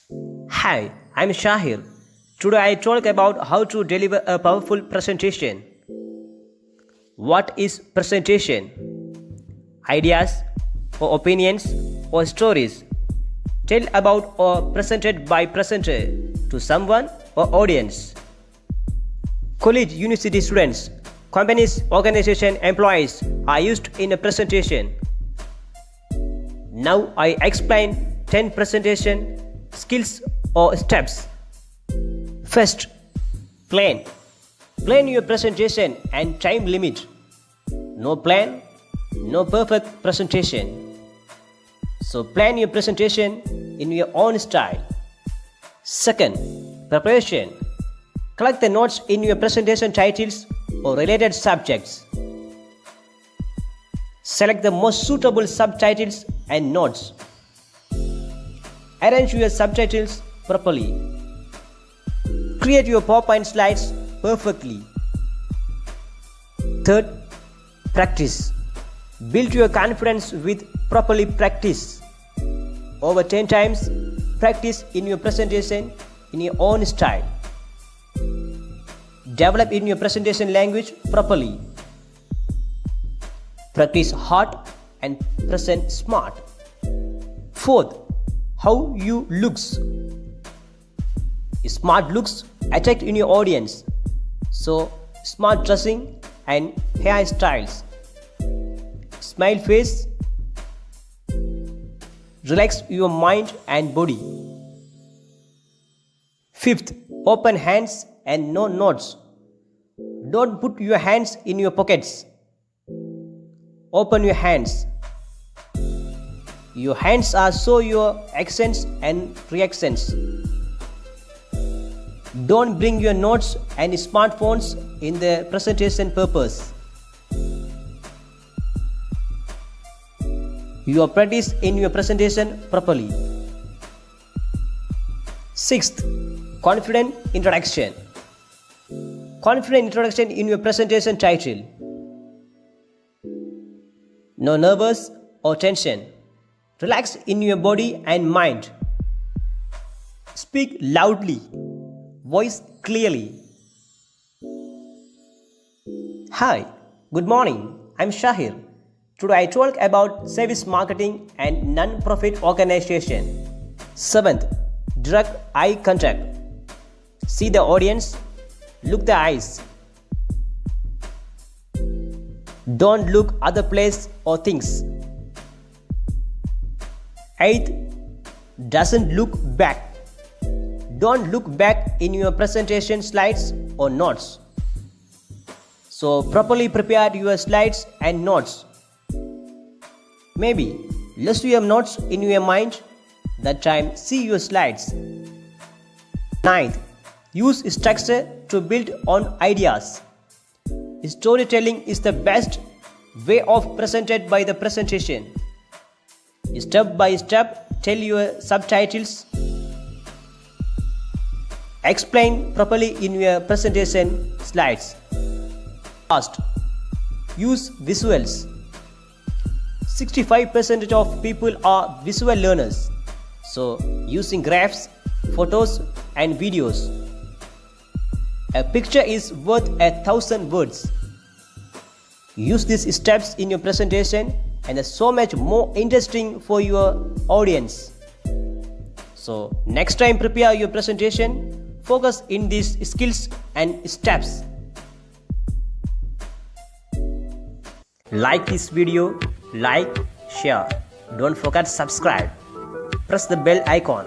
Hi, I'm Shahir. Today I talk about how to deliver a powerful presentation. What is presentation? Ideas or opinions or stories tell about or presented by presenter to someone or audience. College, university students, companies, organization, employees are used in a presentation. Now I explain 10 presentation skills or steps. First, plan. Plan your presentation and time limit. No plan, no perfect presentation. So plan your presentation in your own style. Second, preparation. Collect the notes in your presentation titles or related subjects. Select the most suitable subtitles and notes. Arrange your subtitles properly. Create your PowerPoint slides perfectly. Third, practice. Build your confidence with properly practice. Over 10 times, practice in your presentation in your own style. Develop in your presentation language properly. Practice hard and present smart. Fourth, how you looks. Smart looks attract in your audience. So smart dressing and hairstyles. Smile face. Relax your mind and body. Fifth, open hands and no notes. Don't put your hands in your pockets. Open your hands. Your hands are show your accents and reactions. Don't bring your notes and smartphones in the presentation purpose. You practice in your presentation properly. Sixth, confident introduction. Confident introduction in your presentation title. No nervous or tension. Relax in your body and mind. Speak loudly. Voice clearly. Hi, good morning. I'm Shahir. Today I talk about service marketing and non-profit organization. Seventh, direct eye contact. See the audience. Look the eyes. Don't look other place or things. Eighth, doesn't look back. Don't look back in your presentation slides or notes. So properly prepare your slides and notes. Maybe list your notes in your mind. That time see your slides. Ninth, use structure to build on ideas. Storytelling is the best way of presented by the presentation. Step by step, tell your subtitles. Explain properly in your presentation slides. Last, use visuals. 65% of people are visual learners. So, using graphs, photos, and videos. A picture is worth 1,000 words. Use these steps in your presentation and it's so much more interesting for your audience. So next time prepare your presentation, focus in these skills and steps. Like this video, like, share. Don't forget subscribe. Press the bell icon.